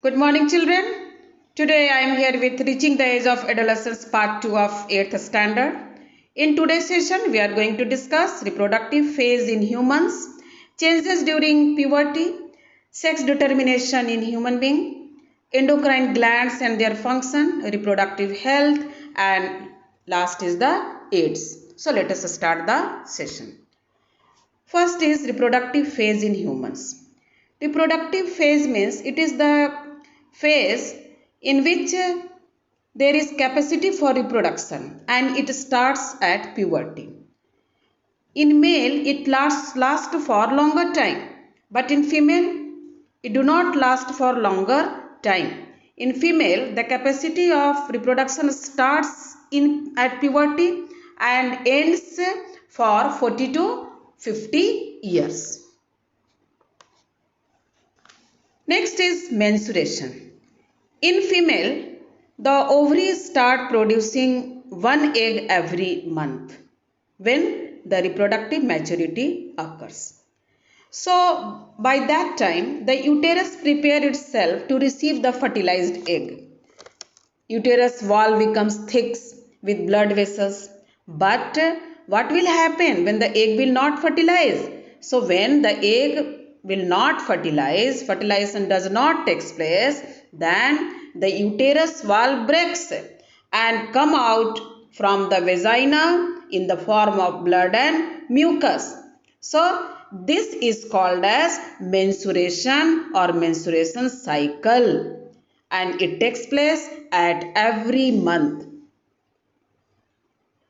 Good morning, children. Today I am here with Reaching the Age of Adolescence Part 2 of 8th Standard. In today's session, we are going to discuss reproductive phase in humans, changes during puberty, sex determination in human being, endocrine glands and their function, reproductive health, and last is the AIDS. So let us start the session. First is reproductive phase in humans. Reproductive phase means it is the phase in which there is capacity for reproduction and it starts at puberty. In male, it lasts for longer time, but in female, it do not last for longer time. In female, the capacity of reproduction starts at puberty and ends for 40 to 50 years. Next is mensuration. In female, the ovaries start producing one egg every month when the reproductive maturity occurs. So, by that time, the uterus prepares itself to receive the fertilized egg. Uterus wall becomes thick with blood vessels. But what will happen when the egg will not fertilize? So, when the egg will not fertilize, fertilization does not take place, then the uterus wall breaks and come out from the vagina in the form of blood and mucus. So, this is called as mensuration or menstruation cycle and it takes place at every month.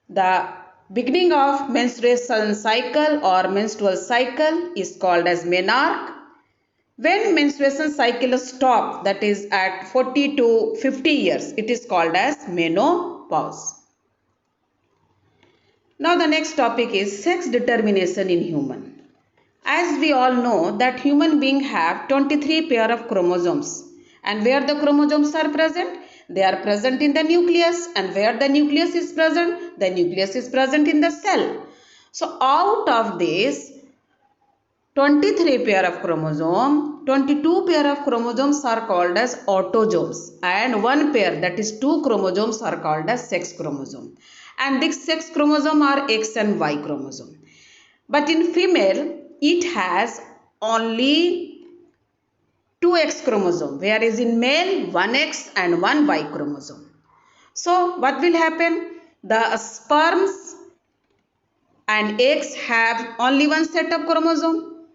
The beginning of menstruation cycle or menstrual cycle is called as menarche. When menstruation cycle stops, that is at 40 to 50 years, it is called as menopause. Now the next topic is sex determination in human. As we all know that human beings have 23 pair of chromosomes. And where the chromosomes are present? They are present in the nucleus. And where the nucleus is present? The nucleus is present in the cell. So out of this 23 pair of chromosomes, 22 pair of chromosomes are called as autosomes. And one pair, that is 2 chromosomes, are called as sex chromosome. And these sex chromosomes are X and Y chromosome. But in female, it has only 2 X chromosome, whereas in male 1 X and 1 Y chromosome. So what will happen? The sperms and eggs have only one set of chromosome.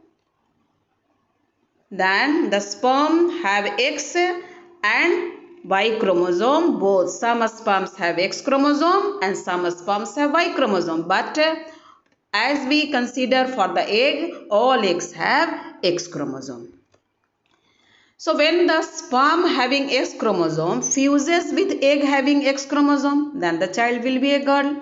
Then the sperm have X and Y chromosome both. Some sperms have X chromosome and some sperms have Y chromosome. But as we consider for the egg, all eggs have X chromosome. So when the sperm having X chromosome fuses with egg having X chromosome, then the child will be a girl.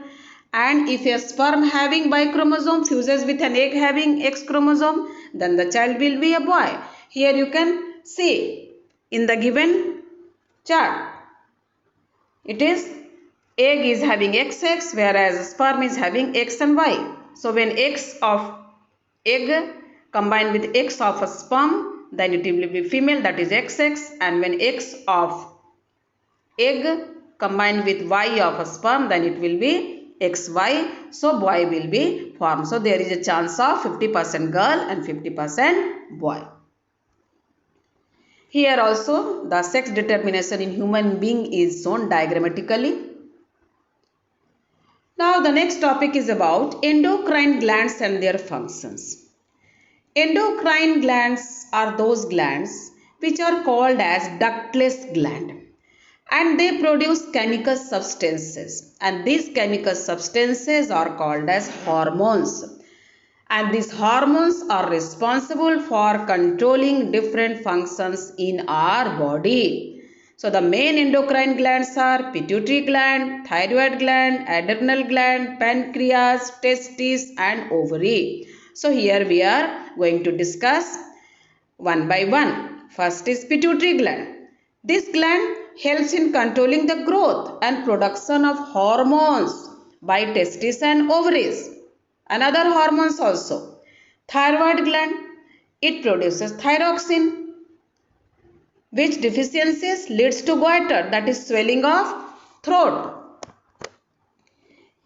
And if a sperm having Y chromosome fuses with an egg having X chromosome, then the child will be a boy. Here you can see in the given chart. It is egg is having XX whereas sperm is having X and Y. So when X of egg combined with X of a sperm, then it will be female, that is XX, and when X of egg combined with Y of a sperm, then it will be XY, so boy will be formed. So there is a chance of 50% girl and 50% boy. Here also the sex determination in human being is shown diagrammatically. Now the next topic is about endocrine glands and their functions. Endocrine glands are those glands which are called as ductless gland and they produce chemical substances and these chemical substances are called as hormones. And these hormones are responsible for controlling different functions in our body. So the main endocrine glands are pituitary gland, thyroid gland, adrenal gland, pancreas, testes and ovary. So here we are going to discuss one by one. First is pituitary gland. This gland helps in controlling the growth and production of hormones by testes and ovaries. And other hormones also. Thyroid gland, it produces thyroxine. which deficiencies leads to goiter, that is swelling of throat.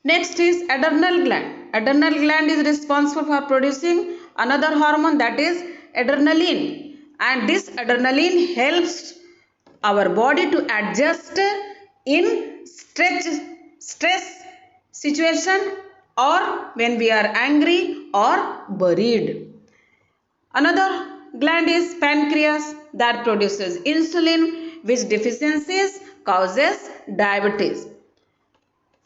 Next is adrenal gland. Adrenal gland is responsible for producing another hormone, that is adrenaline, and this adrenaline helps our body to adjust in stress situation, or when we are angry or worried. Another gland is pancreas, that produces insulin, which deficiencies causes diabetes.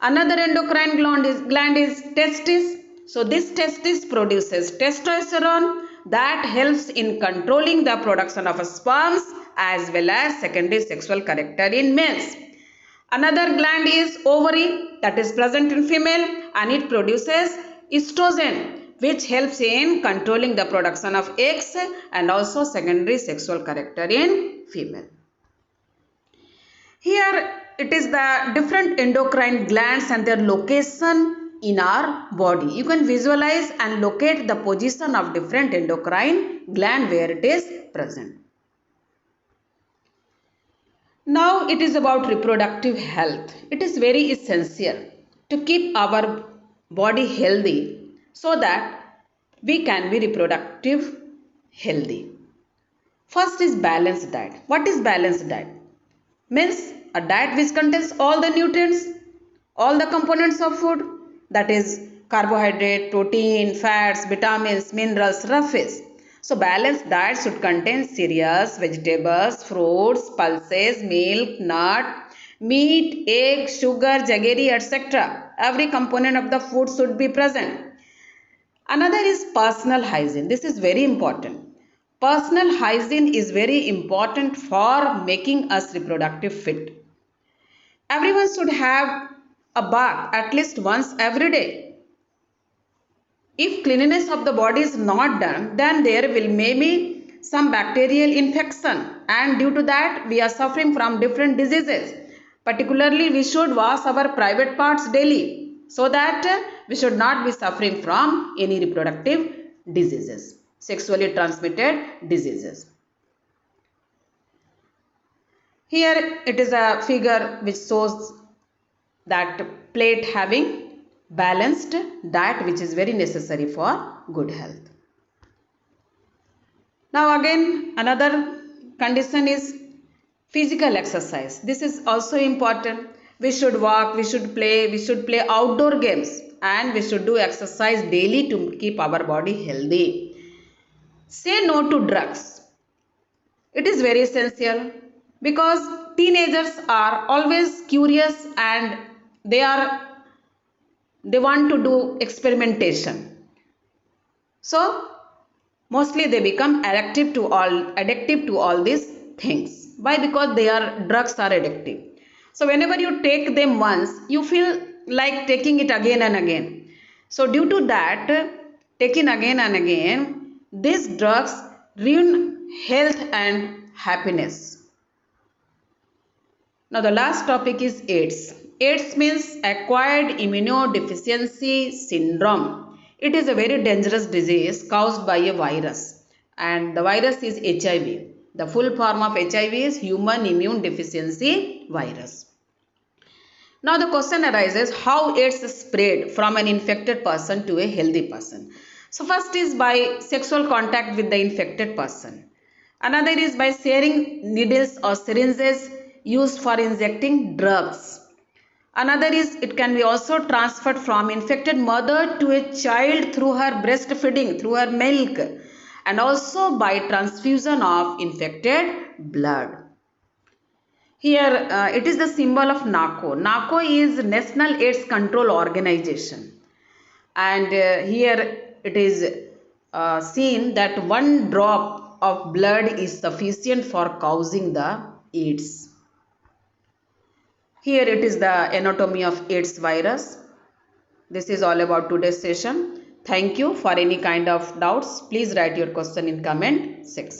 Another endocrine gland is testis. So this testis produces testosterone that helps in controlling the production of sperms as well as secondary sexual character in males. Another gland is ovary, that is present in female, and it produces estrogen, which helps in controlling the production of eggs and also secondary sexual character in female. Here it is the different endocrine glands and their location in our body. You can visualize and locate the position of different endocrine gland where it is present. Now it is about reproductive health. It is very essential to keep our body healthy so that we can be reproductive healthy. First is balanced diet. What is balanced diet? Means a diet which contains all the nutrients, all the components of food, that is carbohydrate, protein, fats, vitamins, minerals, roughage. So balanced diet should contain cereals, vegetables, fruits, pulses, milk, nut, meat, egg, sugar, jaggery, etc. Every component of the food should be present. Another is personal hygiene. This is very important. Personal hygiene is very important for making us reproductive fit. Everyone should have a bath at least once every day. If cleanliness of the body is not done, then there will maybe some bacterial infection, and due to that we are suffering from different diseases. Particularly we should wash our private parts daily so that we should not be suffering from any reproductive diseases, sexually transmitted diseases. Here it is a figure which shows that plate having balanced diet, which is very necessary for good health. Now again another condition is physical exercise. This is also important. We should walk, we should play outdoor games, and we should do exercise daily to keep our body healthy. Say no to drugs. It is very essential because teenagers are always curious and they want to do experimentation. So mostly they become addictive to all these things. Why? Because drugs are addictive. So whenever you take them once, you feel like taking it again and again. So due to that, taking again and again, these drugs ruin health and happiness. Now the last topic is AIDS. AIDS means acquired immunodeficiency syndrome. It is a very dangerous disease caused by a virus, and the virus is HIV. The full form of HIV is human immune deficiency virus. Now the question arises, how AIDS spread from an infected person to a healthy person. So first is by sexual contact with the infected person. Another is by sharing needles or syringes used for injecting drugs. Another is it can be also transferred from infected mother to a child through her breastfeeding, through her milk, and also by transfusion of infected blood. Here it is the symbol of NACO. NACO is National AIDS Control Organization, and here it is seen that 1 drop of blood is sufficient for causing the AIDS. Here it is the anatomy of AIDS virus. This is all about today's session. Thank you. For any kind of doubts, please write your question in comment section.